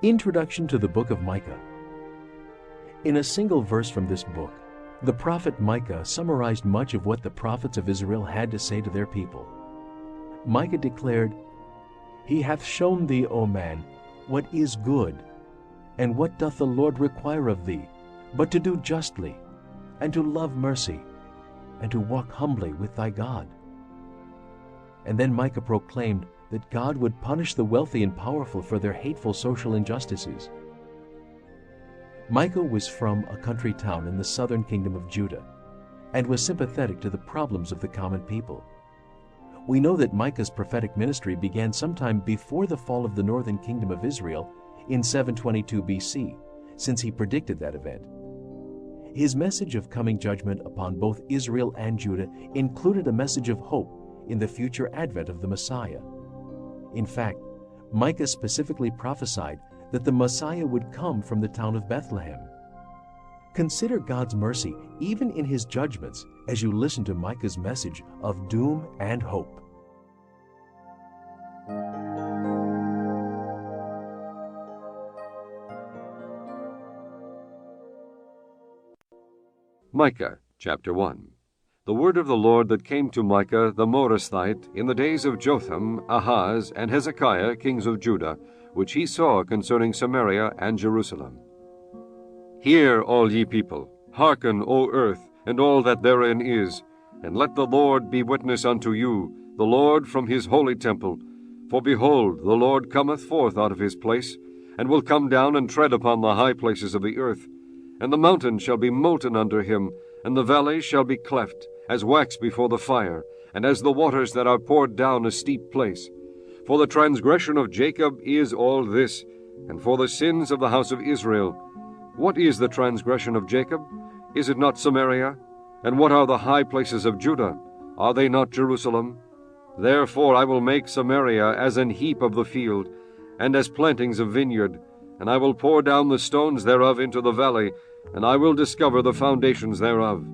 Introduction to the book of Micah. In a single verse from this book, the prophet Micah summarized much of what the prophets of Israel had to say to their people. Micah declared, "He hath shown thee, O man, what is good, and what doth the Lord require of thee, but to do justly, and to love mercy, and to walk humbly with thy God." And then Micah proclaimed that God would punish the wealthy and powerful for their hateful social injustices. Micah was from a country town in the southern kingdom of Judah and was sympathetic to the problems of the common people. We know that Micah's prophetic ministry began sometime before the fall of the northern kingdom of Israel in 722 BC, since he predicted that event. His message of coming judgment upon both Israel and Judah included a message of hope in the future advent of the Messiah. In fact, Micah specifically prophesied that the Messiah would come from the town of Bethlehem. Consider God's mercy even in his judgments as you listen to Micah's message of doom and hope. Micah chapter 1. The word of the Lord that came to Micah the Morasthite in the days of Jotham, Ahaz, and Hezekiah, kings of Judah, which he saw concerning Samaria and Jerusalem. Hear, all ye people, hearken, O earth, and all that therein is, and let the Lord be witness unto you, the Lord from his holy temple. For behold, the Lord cometh forth out of his place, and will come down and tread upon the high places of the earth. And the mountains shall be molten under him, and the valleys shall be cleft, as wax before the fire, and as the waters that are poured down a steep place. For the transgression of Jacob is all this, and for the sins of the house of Israel. What is the transgression of Jacob? Is it not Samaria? And what are the high places of Judah? Are they not Jerusalem? Therefore I will make Samaria as an heap of the field, and as plantings of vineyard, and I will pour down the stones thereof into the valley, and I will discover the foundations thereof.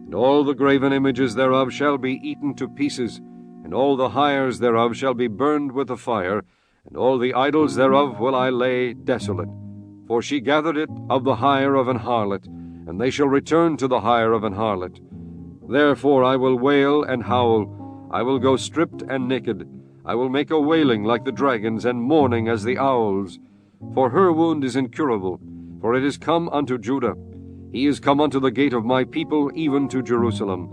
And all the graven images thereof shall be eaten to pieces, and all the hires thereof shall be burned with the fire, and all the idols thereof will I lay desolate. For she gathered it of the hire of an harlot, and they shall return to the hire of an harlot. Therefore I will wail and howl, I will go stripped and naked, I will make a wailing like the dragons, and mourning as the owls. For her wound is incurable, for it is come unto Judah. He is come unto the gate of my people, even to Jerusalem.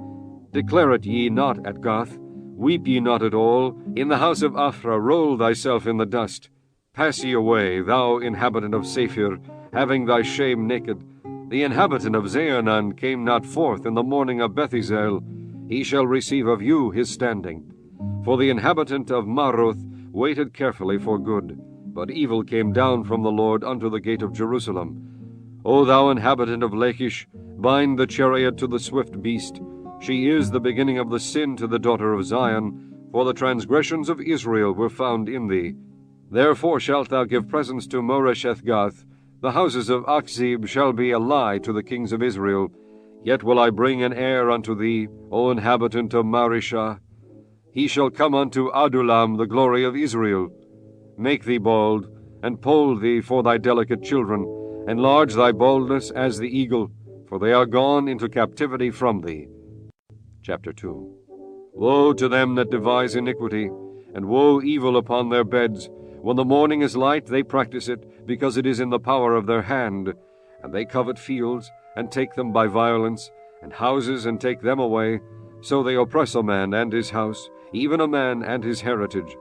Declare it ye not at Gath, weep ye not at all. In the house of Aphrah roll thyself in the dust. Pass ye away, thou inhabitant of Saphir, having thy shame naked. The inhabitant of Zaanann came not forth in the morning of Bethizel. He shall receive of you his standing. For the inhabitant of Maroth waited carefully for good, but evil came down from the Lord unto the gate of Jerusalem. O thou inhabitant of Lachish, bind the chariot to the swift beast. She is the beginning of the sin to the daughter of Zion, for the transgressions of Israel were found in thee. Therefore shalt thou give presents to Moresheth-Gath. The houses of Achzib shall be a lie to the kings of Israel. Yet will I bring an heir unto thee, O inhabitant of Marishah. He shall come unto Adullam, the glory of Israel. Make thee bald, and poll thee for thy delicate children. Enlarge thy baldness as the eagle, for they are gone into captivity from thee. Chapter 2. Woe to them that devise iniquity, and woe evil upon their beds. When the morning is light, they practice it, because it is in the power of their hand. And they covet fields, and take them by violence, and houses, and take them away. So they oppress a man and his house, even a man and his heritage.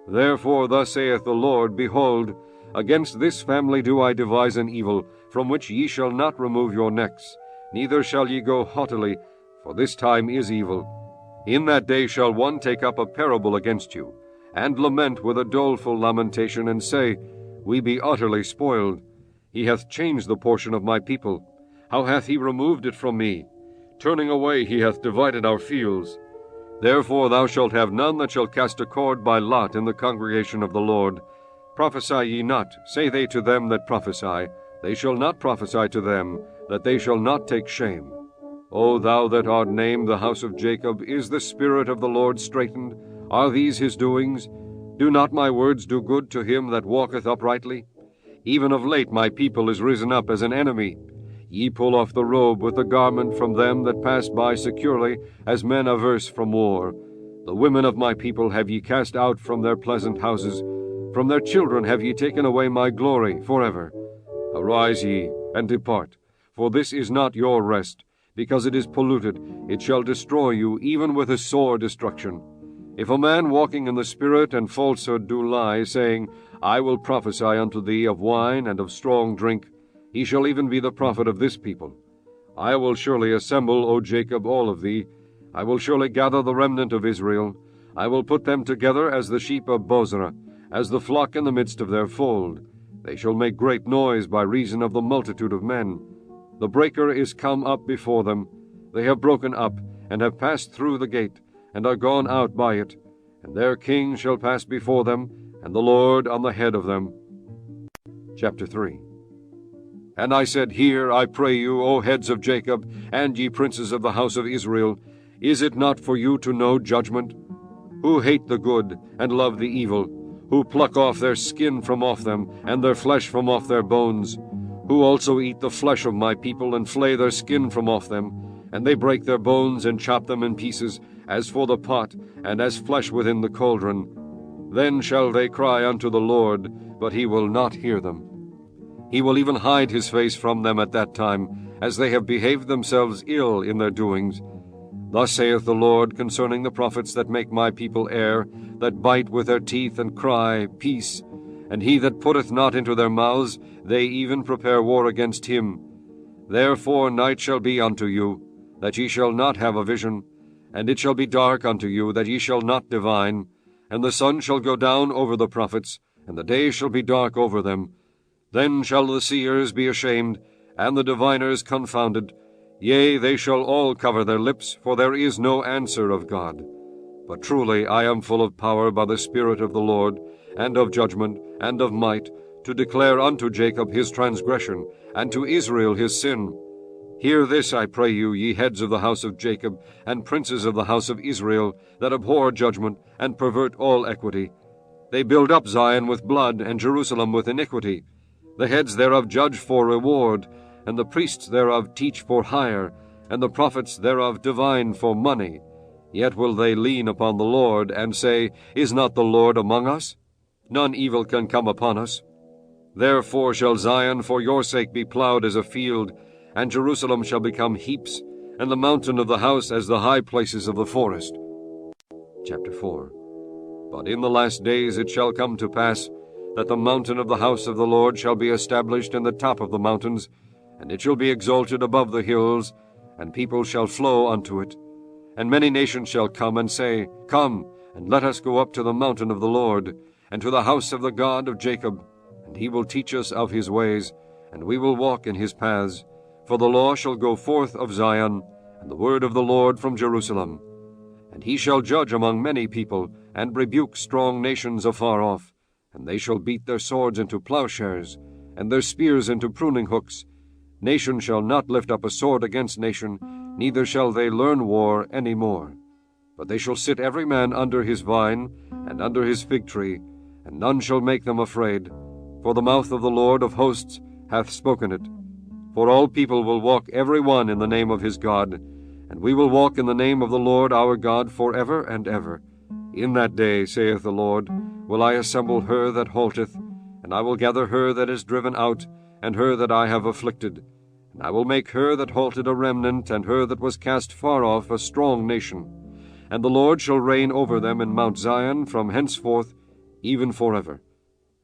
Therefore thus saith the Lord, Behold, against this family do I devise an evil, from which ye shall not remove your necks, neither shall ye go haughtily, for this time is evil. In that day shall one take up a parable against you, and lament with a doleful lamentation, and say, We be utterly spoiled. He hath changed the portion of my people. How hath he removed it from me? Turning away he hath divided our fields. Therefore thou shalt have none that shall cast a cord by lot in the congregation of the Lord. Prophesy ye not, say they to them that prophesy. They shall not prophesy to them, that they shall not take shame. O thou that art named the house of Jacob, is the spirit of the Lord straitened? Are these his doings? Do not my words do good to him that walketh uprightly? Even of late my people is risen up as an enemy. Ye pull off the robe with the garment from them that pass by securely, as men averse from war. The women of my people have ye cast out from their pleasant houses. From their children have ye taken away my glory forever. Arise ye, and depart, for this is not your rest. Because it is polluted, it shall destroy you, even with a sore destruction. If a man walking in the Spirit and falsehood do lie, saying, I will prophesy unto thee of wine and of strong drink, he shall even be the prophet of this people. I will surely assemble, O Jacob, all of thee. I will surely gather the remnant of Israel. I will put them together as the sheep of Bozrah, as the flock in the midst of their fold. They shall make great noise by reason of the multitude of men. The breaker is come up before them. They have broken up, and have passed through the gate, and are gone out by it. And their king shall pass before them, and the Lord on the head of them. Chapter 3. And I said, Hear, I pray you, O heads of Jacob, and ye princes of the house of Israel, is it not for you to know judgment? Who hate the good, and love the evil, who pluck off their skin from off them, and their flesh from off their bones, who also eat the flesh of my people, and flay their skin from off them, and they break their bones, and chop them in pieces, as for the pot, and as flesh within the cauldron. Then shall they cry unto the Lord, but he will not hear them. He will even hide his face from them at that time, as they have behaved themselves ill in their doings. Thus saith the Lord concerning the prophets that make my people err, that bite with their teeth and cry, Peace. And he that putteth not into their mouths, they even prepare war against him. Therefore night shall be unto you, that ye shall not have a vision, and it shall be dark unto you, that ye shall not divine. And the sun shall go down over the prophets, and the day shall be dark over them. Then shall the seers be ashamed, and the diviners confounded. Yea, they shall all cover their lips, for there is no answer of God. But truly I am full of power by the Spirit of the Lord, and of judgment, and of might, to declare unto Jacob his transgression, and to Israel his sin. Hear this, I pray you, ye heads of the house of Jacob, and princes of the house of Israel, that abhor judgment, and pervert all equity. They build up Zion with blood, and Jerusalem with iniquity. The heads thereof judge for reward, and the priests thereof teach for hire, and the prophets thereof divine for money. Yet will they lean upon the Lord, and say, Is not the Lord among us? None evil can come upon us. Therefore shall Zion for your sake be plowed as a field, and Jerusalem shall become heaps, and the mountain of the house as the high places of the forest. Chapter 4. But in the last days it shall come to pass, that the mountain of the house of the Lord shall be established in the top of the mountains, and it shall be exalted above the hills, and people shall flow unto it. And many nations shall come and say, Come, and let us go up to the mountain of the Lord, and to the house of the God of Jacob, and he will teach us of his ways, and we will walk in his paths. For the law shall go forth of Zion, and the word of the Lord from Jerusalem. And he shall judge among many people, and rebuke strong nations afar off. And they shall beat their swords into plowshares, and their spears into pruning hooks. Nation shall not lift up a sword against nation, neither shall they learn war any more. But they shall sit every man under his vine, and under his fig tree, and none shall make them afraid. For the mouth of the Lord of hosts hath spoken it. For all people will walk every one in the name of his God, and we will walk in the name of the Lord our God forever and ever. In that day, saith the Lord, will I assemble her that halteth, and I will gather her that is driven out, and her that I have afflicted. And I will make her that halted a remnant, and her that was cast far off a strong nation. And the Lord shall reign over them in Mount Zion from henceforth, even forever.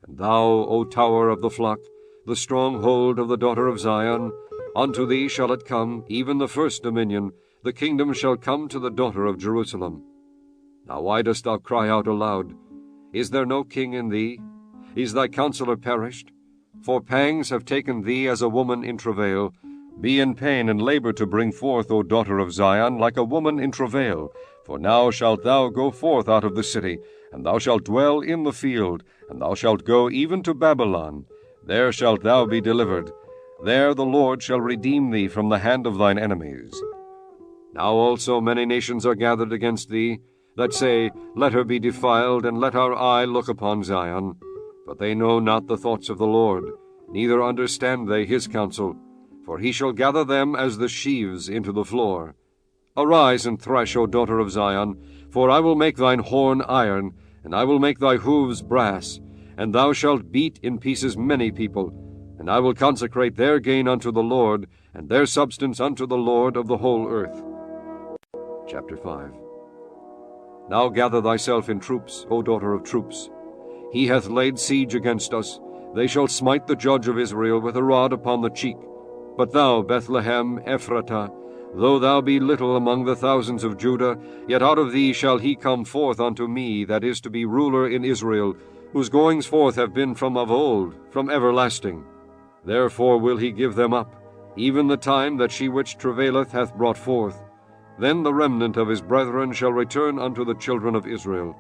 And thou, O tower of the flock, the stronghold of the daughter of Zion, unto thee shall it come, even the first dominion, the kingdom shall come to the daughter of Jerusalem. Now why dost thou cry out aloud? Is there no king in thee? Is thy counselor perished? For pangs have taken thee as a woman in travail. Be in pain and labor to bring forth, O daughter of Zion, like a woman in travail. For now shalt thou go forth out of the city, and thou shalt dwell in the field, and thou shalt go even to Babylon. There shalt thou be delivered. There the Lord shall redeem thee from the hand of thine enemies. Now also many nations are gathered against thee, that say, Let her be defiled, and let our eye look upon Zion. But they know not the thoughts of the Lord, neither understand they his counsel, for he shall gather them as the sheaves into the floor. Arise and thresh, O daughter of Zion, for I will make thine horn iron, and I will make thy hoofs brass, and thou shalt beat in pieces many people, and I will consecrate their gain unto the Lord, and their substance unto the Lord of the whole earth. Chapter 5. Now gather thyself in troops, O daughter of troops. He hath laid siege against us. They shall smite the judge of Israel with a rod upon the cheek. But thou, Bethlehem Ephratah, though thou be little among the thousands of Judah, yet out of thee shall he come forth unto me, that is to be ruler in Israel, whose goings forth have been from of old, from everlasting. Therefore will he give them up, even the time that she which travaileth hath brought forth. Then the remnant of his brethren shall return unto the children of Israel.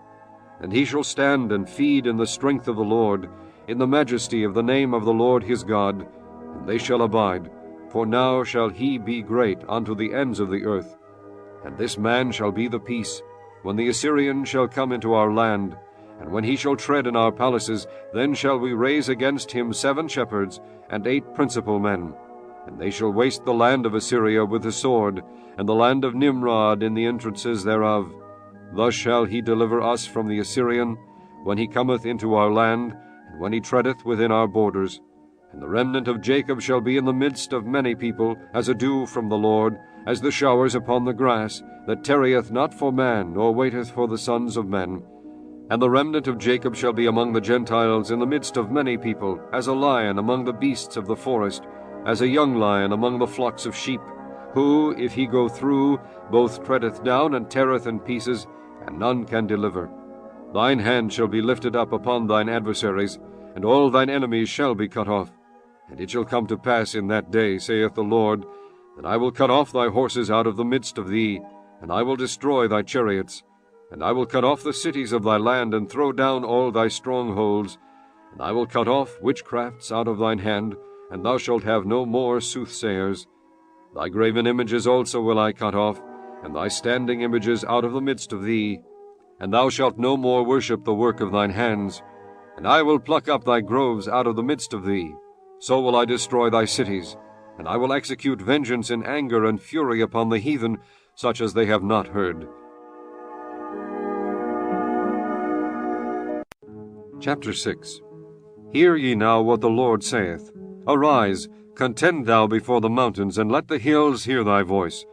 And he shall stand and feed in the strength of the Lord, in the majesty of the name of the Lord his God, and they shall abide. For now shall he be great unto the ends of the earth. And this man shall be the peace, when the Assyrian shall come into our land, and when he shall tread in our palaces, then shall we raise against him 7 shepherds, and 8 principal men. And they shall waste the land of Assyria with the sword, and the land of Nimrod in the entrances thereof. Thus shall he deliver us from the Assyrian, when he cometh into our land, and when he treadeth within our borders. And the remnant of Jacob shall be in the midst of many people, as a dew from the Lord, as the showers upon the grass, that tarrieth not for man, nor waiteth for the sons of men. And the remnant of Jacob shall be among the Gentiles in the midst of many people, as a lion among the beasts of the forest, as a young lion among the flocks of sheep, who, if he go through, both treadeth down and teareth in pieces, and none can deliver. Thine hand shall be lifted up upon thine adversaries, and all thine enemies shall be cut off. And it shall come to pass in that day, saith the Lord, that I will cut off thy horses out of the midst of thee, and I will destroy thy chariots. And I will cut off the cities of thy land, and throw down all thy strongholds. And I will cut off witchcrafts out of thine hand, and thou shalt have no more soothsayers. Thy graven images also will I cut off, and thy standing images out of the midst of thee. And thou shalt no more worship the work of thine hands. And I will pluck up thy groves out of the midst of thee. So will I destroy thy cities, and I will execute vengeance in anger and fury upon the heathen, such as they have not heard. Chapter 6. Hear ye now what the Lord saith. Arise, contend thou before the mountains, and let the hills hear thy voice.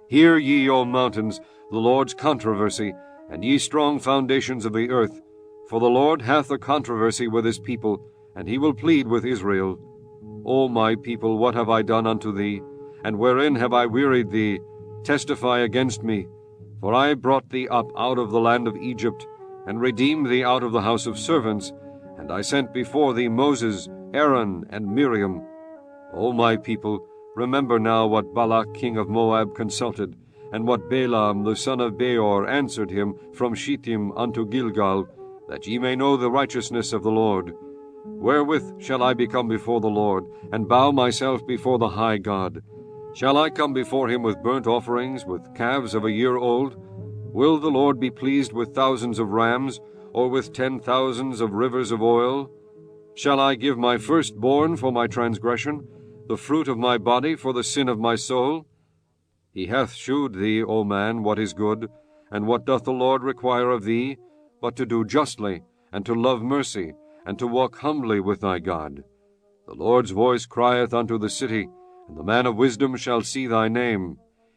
Hear ye, O mountains, the Lord's controversy, and ye strong foundations of the earth. For the Lord hath a controversy with his people, and he will plead with Israel. O my people, what have I done unto thee? And wherein have I wearied thee? Testify against me. For I brought thee up out of the land of Egypt, and redeemed thee out of the house of servants, and I sent before thee Moses, Aaron, and Miriam. O my people, remember now what Balak king of Moab consulted, and what Balaam the son of Beor answered him from Shittim unto Gilgal, that ye may know the righteousness of the Lord. Wherewith shall I become before the Lord, and bow myself before the high God? Shall I come before him with burnt offerings, with calves of a year old? Will the Lord be pleased with thousands of rams, or with 10,000s of rivers of oil? Shall I give my firstborn for my transgression, the fruit of my body for the sin of my soul? He hath shewed thee, O man, what is good, and what doth the Lord require of thee, but to do justly, and to love mercy, and to walk humbly with thy God. The Lord's voice crieth unto the city, and the man of wisdom shall see thy name.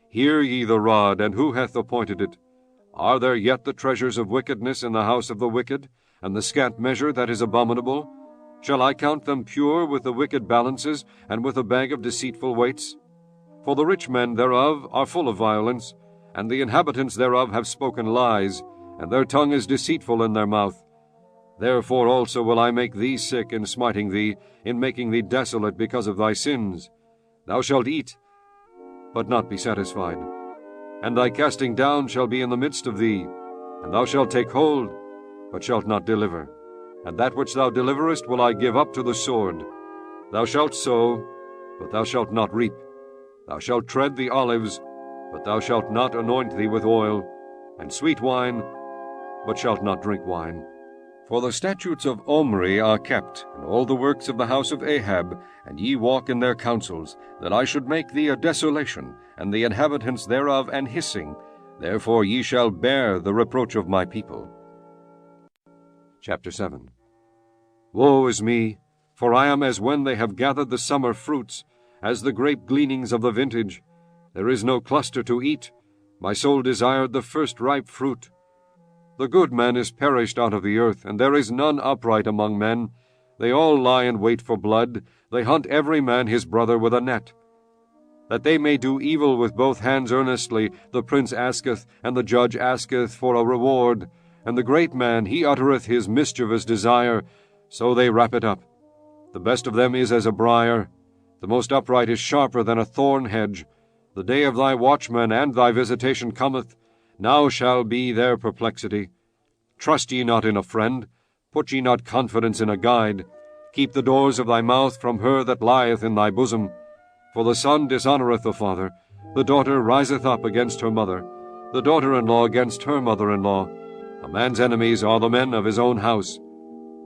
Hear ye the rod, and who hath appointed it? Are there yet the treasures of wickedness in the house of the wicked, and the scant measure that is abominable? Shall I count them pure with the wicked balances, and with a bag of deceitful weights? For the rich men thereof are full of violence, and the inhabitants thereof have spoken lies, and their tongue is deceitful in their mouth. Therefore also will I make thee sick in smiting thee, in making thee desolate because of thy sins. Thou shalt eat, but not be satisfied. And thy casting down shall be in the midst of thee, and thou shalt take hold, but shalt not deliver. And that which thou deliverest will I give up to the sword. Thou shalt sow, but thou shalt not reap. Thou shalt tread the olives, but thou shalt not anoint thee with oil, and sweet wine, but shalt not drink wine. For the statutes of Omri are kept, and all the works of the house of Ahab, and ye walk in their counsels, that I should make thee a desolation, and the inhabitants thereof an hissing. Therefore ye shall bear the reproach of my people. Chapter 7. Woe is me! For I am as when they have gathered the summer fruits, as the grape gleanings of the vintage. There is no cluster to eat. My soul desired the first ripe fruit. The good man is perished out of the earth, and there is none upright among men. They all lie in wait for blood. They hunt every man his brother with a net. That they may do evil with both hands earnestly, the prince asketh, and the judge asketh for a reward. And the great man, he uttereth his mischievous desire, so they wrap it up. The best of them is as a briar. The most upright is sharper than a thorn hedge. The day of thy watchman and thy visitation cometh. Now shall be their perplexity. Trust ye not in a friend. Put ye not confidence in a guide. Keep the doors of thy mouth from her that lieth in thy bosom. For the son dishonoureth the father. The daughter riseth up against her mother. The daughter-in-law against her mother-in-law. A man's enemies are the men of his own house.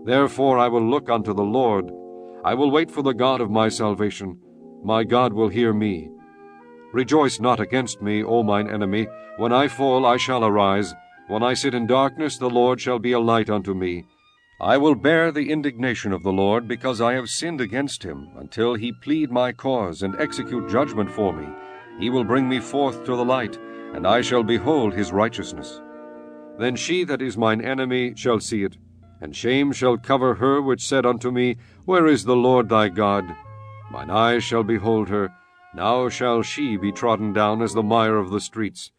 Therefore I will look unto the Lord. I will wait for the God of my salvation. My God will hear me. Rejoice not against me, O mine enemy. When I fall, I shall arise. When I sit in darkness, the Lord shall be a light unto me. I will bear the indignation of the Lord, because I have sinned against him, until he plead my cause, and execute judgment for me. He will bring me forth to the light, and I shall behold his righteousness. Then she that is mine enemy shall see it, and shame shall cover her which said unto me, Where is the Lord thy God? Mine eyes shall behold her. Now shall she be trodden down as the mire of the streets.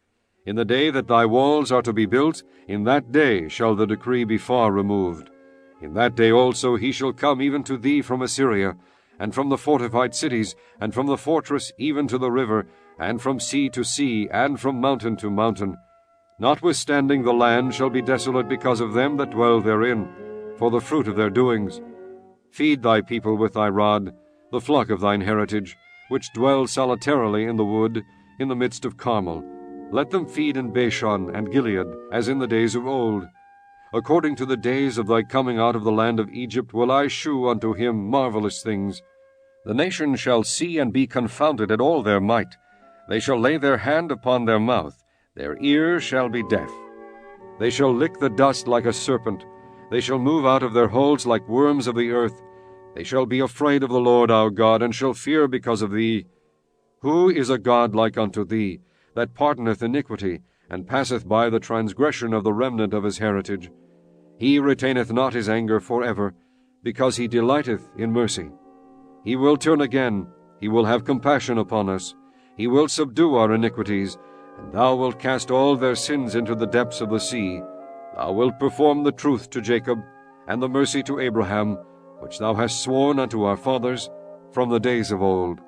In the day that thy walls are to be built, in that day shall the decree be far removed. In that day also he shall come even to thee from Assyria, and from the fortified cities, and from the fortress even to the river, and from sea to sea, and from mountain to mountain. Notwithstanding the land shall be desolate because of them that dwell therein, for the fruit of their doings. Feed thy people with thy rod, the flock of thine heritage, which dwell solitarily in the wood, in the midst of Carmel. Let them feed in Bashan and Gilead, as in the days of old. According to the days of thy coming out of the land of Egypt will I shew unto him marvelous things. The nations shall see and be confounded at all their might. They shall lay their hand upon their mouth, their ears shall be deaf. They shall lick the dust like a serpent. They shall move out of their holes like worms of the earth. They shall be afraid of the Lord our God, and shall fear because of thee. Who is a God like unto thee, that pardoneth iniquity, and passeth by the transgression of the remnant of his heritage? He retaineth not his anger for ever, because he delighteth in mercy. He will turn again, he will have compassion upon us. He will subdue our iniquities, and thou wilt cast all their sins into the depths of the sea. Thou wilt perform the truth to Jacob, and the mercy to Abraham, which thou hast sworn unto our fathers from the days of old.